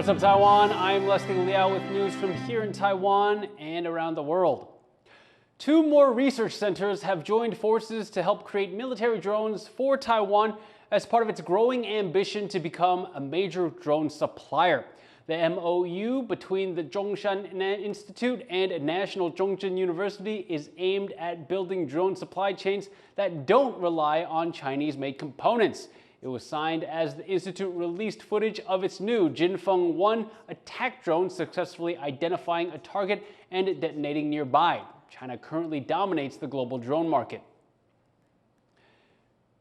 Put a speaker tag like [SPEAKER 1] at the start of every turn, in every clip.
[SPEAKER 1] What's up, Taiwan? I'm Liao with news from here in Taiwan and around the world. Two more research centers have joined forces to help create military drones for Taiwan as part of its growing ambition to become a major drone supplier. The MOU between the Zhongshan Institute and National Zhongzhen University is aimed at building drone supply chains that don't rely on Chinese-made components. It was signed as the institute released footage of its new Jinfeng-1 attack drone successfully identifying a target and detonating nearby. China currently dominates the global drone market.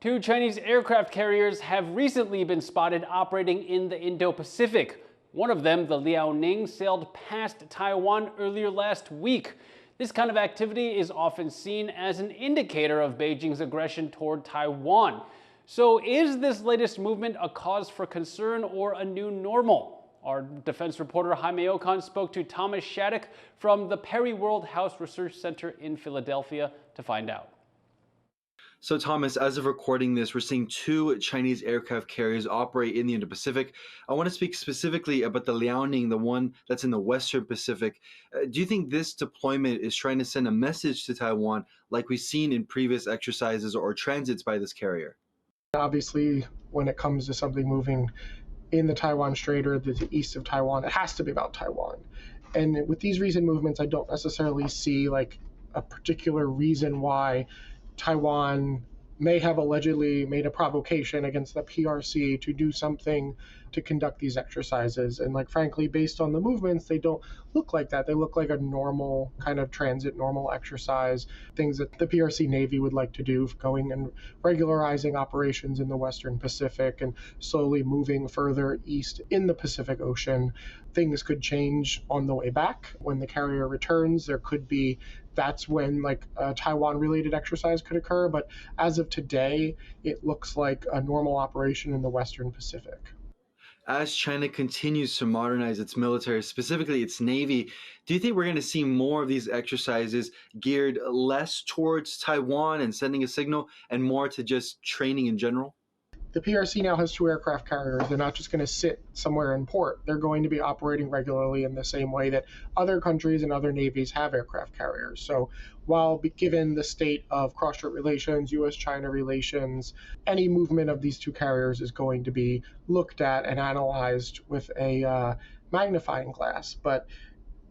[SPEAKER 1] Two Chinese aircraft carriers have recently been spotted operating in the Indo-Pacific. One of them, the Liao, sailed past Taiwan earlier last week. This kind of activity is often seen as an indicator of Beijing's aggression toward Taiwan. So is this latest movement a cause for concern or a new normal? Our defense reporter Jaime Ocon spoke to Thomas Shattuck from the Perry World House Research Center in Philadelphia to find out.
[SPEAKER 2] So Thomas, as of recording this, we're seeing two Chinese aircraft carriers operate in the Indo-Pacific. I want to speak specifically about the Liaoning, the one that's in the Western Pacific. Do you think this deployment is trying to send a message to Taiwan like we've seen in previous exercises or transits by this carrier?
[SPEAKER 3] Obviously, when it comes to something moving in the Taiwan Strait or the east of Taiwan, it has to be about Taiwan. And with these recent movements, I don't necessarily see like a particular reason why Taiwan may have allegedly made a provocation against the PRC to do something to conduct these exercises. And frankly, based on the movements, they don't look like that. They look like a normal kind of transit, normal exercise, things that the PRC Navy would like to do, going and regularizing operations in the Western Pacific and slowly moving further east in the Pacific Ocean. Things could change on the way back. When the carrier returns, that's when a Taiwan-related exercise could occur. But as of today, it looks like a normal operation in the Western Pacific.
[SPEAKER 2] As China continues to modernize its military, specifically its Navy, do you think we're going to see more of these exercises geared less towards Taiwan and sending a signal and more to just training in general?
[SPEAKER 3] The PRC now has two aircraft carriers. They're not just going to sit somewhere in port. They're going to be operating regularly in the same way that other countries and other navies have aircraft carriers. So while given the state of cross-strait relations, U.S.-China relations, any movement of these two carriers is going to be looked at and analyzed with a magnifying glass. But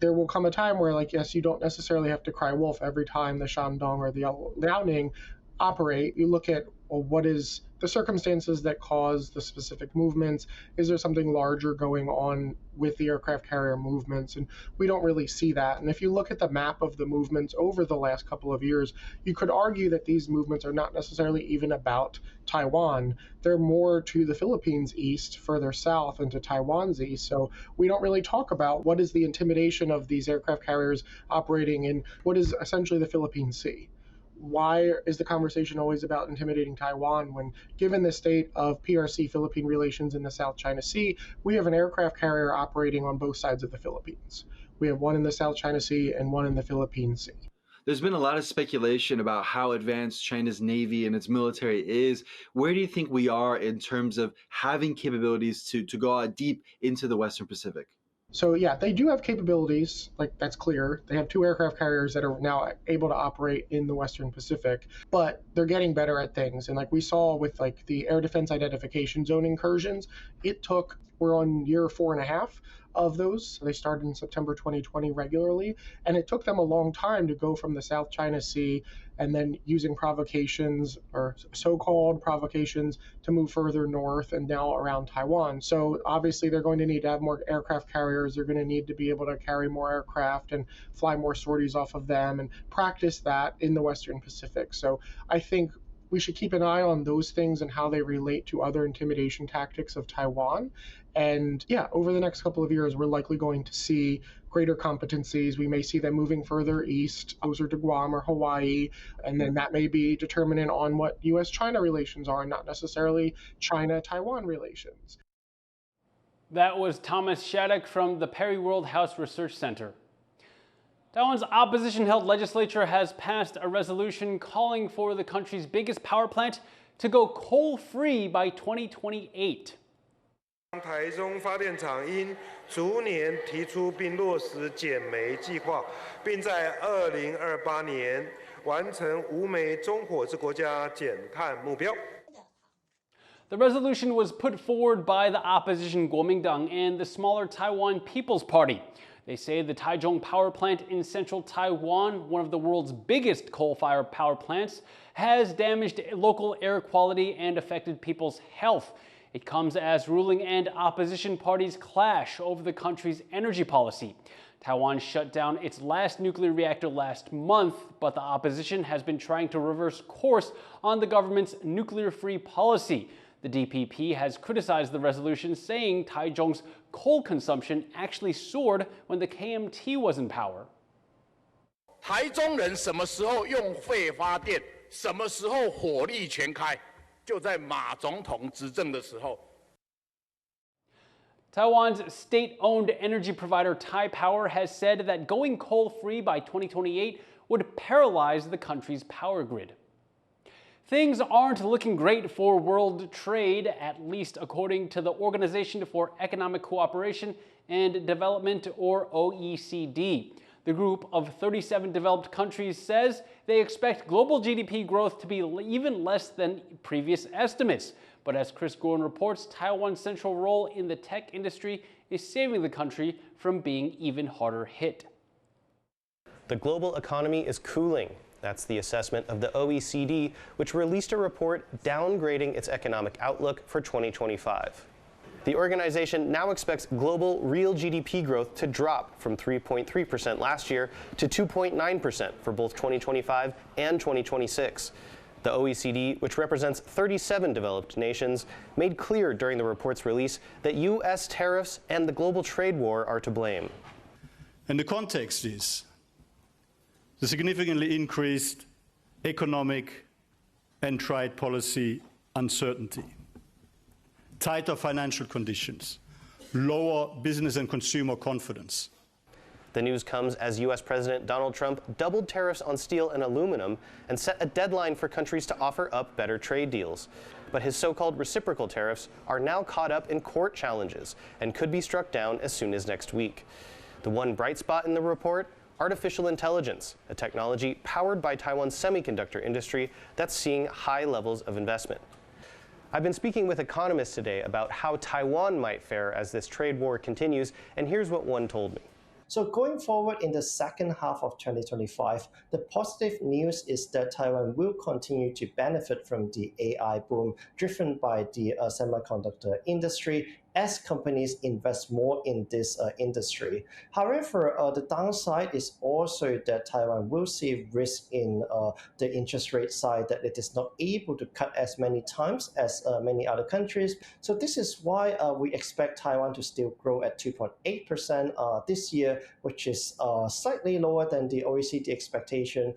[SPEAKER 3] there will come a time where, yes, you don't necessarily have to cry wolf every time the Shandong or the Liaoning operate. You look at, well, what is the circumstances that cause the specific movements? Is there something larger going on with the aircraft carrier movements? And we don't really see that. And if you look at the map of the movements over the last couple of years, you could argue that these movements are not necessarily even about Taiwan. They're more to the Philippines east, further south, and to Taiwan's east. So we don't really talk about what is the intimidation of these aircraft carriers operating in what is essentially the Philippine Sea. Why is the conversation always about intimidating Taiwan when, given the state of PRC-Philippine relations in the South China Sea, we have an aircraft carrier operating on both sides of the Philippines? We have one in the South China Sea and one in the Philippine Sea.
[SPEAKER 2] There's been a lot of speculation about how advanced China's Navy and its military is. Where do you think we are in terms of having capabilities to go out deep into the Western Pacific?
[SPEAKER 3] So yeah, they do have capabilities, that's clear. They have two aircraft carriers that are now able to operate in the Western Pacific, but they're getting better at things. And we saw with the air defense identification zone incursions, we're on year 4.5 of those. They started in September 2020 regularly, and it took them a long time to go from the South China Sea and then using provocations or so-called provocations to move further north and now around Taiwan. So obviously they're going to need to have more aircraft carriers. They're going to need to be able to carry more aircraft and fly more sorties off of them and practice that in the Western Pacific. So I think we should keep an eye on those things and how they relate to other intimidation tactics of Taiwan. And yeah, over the next couple of years, we're likely going to see greater competencies. We may see them moving further east, closer to Guam or Hawaii, and then that may be determinant on what U.S.-China relations are, not necessarily China-Taiwan relations.
[SPEAKER 1] That was Thomas Shattuck from the Perry World House Research Center. Taiwan's opposition-held legislature has passed a resolution calling for the country's biggest power plant to go coal-free by 2028.
[SPEAKER 4] 台中发电厂应逐年提出并落实减煤计划，并在2028年完成无煤中火之国家减碳目标。
[SPEAKER 1] The resolution was put forward by the opposition Kuomintang and the smaller Taiwan People's Party. They say the Taichung power plant in central Taiwan, one of the world's biggest coal-fired power plants, has damaged local air quality and affected people's health. It comes as ruling and opposition parties clash over the country's energy policy. Taiwan shut down its last nuclear reactor last month, but the opposition has been trying to reverse course on the government's nuclear-free policy. The DPP has criticized the resolution, saying Taichung's coal consumption actually soared when the KMT was in power.
[SPEAKER 5] 台中人什么时候用废发电，什么时候火力全开，就在马总统执政的时候。
[SPEAKER 1] Taiwan's state-owned energy provider Taipower has said that going coal-free by 2028 would paralyze the country's power grid. Things aren't looking great for world trade, at least according to the Organization for Economic Cooperation and Development, or OECD. The group of 37 developed countries says they expect global GDP growth to be even less than previous estimates. But as Chris Gorin reports, Taiwan's central role in the tech industry is saving the country from being even harder hit.
[SPEAKER 6] The global economy is cooling. That's the assessment of the OECD, which released a report downgrading its economic outlook for 2025. The organization now expects global real GDP growth to drop from 3.3% last year to 2.9% for both 2025 and 2026. The OECD, which represents 37 developed nations, made clear during the report's release that U.S. tariffs and the global trade war are to blame.
[SPEAKER 7] And the context is the significantly increased economic and trade policy uncertainty, tighter financial conditions, lower business and consumer confidence.
[SPEAKER 6] The news comes as U.S. President Donald Trump doubled tariffs on steel and aluminum and set a deadline for countries to offer up better trade deals. But his so-called reciprocal tariffs are now caught up in court challenges and could be struck down as soon as next week. The one bright spot in the report? Artificial intelligence, a technology powered by Taiwan's semiconductor industry that's seeing high levels of investment. I've been speaking with economists today about how Taiwan might fare as this trade war continues, and here's what one told me.
[SPEAKER 8] So going forward in the second half of 2025, the positive news is that Taiwan will continue to benefit from the AI boom driven by the semiconductor industry as companies invest more in this industry. However, the downside is also that Taiwan will see risk in the interest rate side, that it is not able to cut as many times as many other countries. So this is why we expect Taiwan to still grow at 2.8% this year, which is slightly lower than the OECD expectation.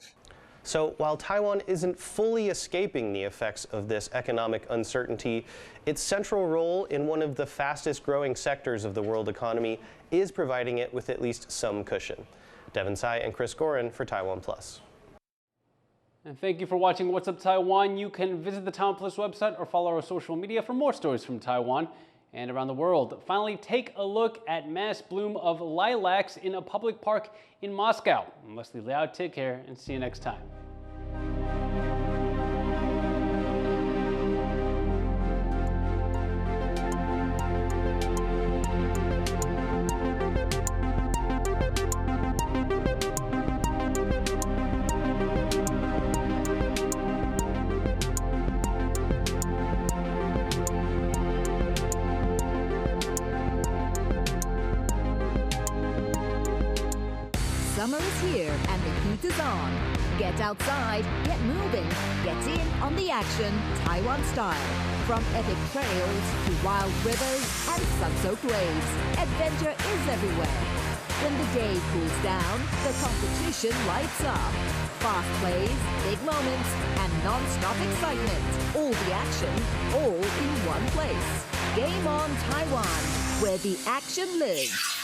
[SPEAKER 6] So while Taiwan isn't fully escaping the effects of this economic uncertainty, its central role in one of the fastest growing sectors of the world economy is providing it with at least some cushion. Devin Tsai and Chris Gorin for TaiwanPlus.
[SPEAKER 1] And thank you for watching What's Up Taiwan. You can visit the TaiwanPlus website or follow our social media for more stories from Taiwan and around the world. Finally, take a look at mass bloom of lilacs in a public park in Moscow. I'm Leslie Liao, take care and see you next time.
[SPEAKER 9] Summer is here and the heat is on. Get outside, get moving, get in on the action Taiwan style. From epic trails to wild rivers and sun-soaked waves, adventure is everywhere. When the day cools down, the competition lights up. Fast plays, big moments, and non-stop excitement. All the action, all in one place. Game On Taiwan, where the action lives.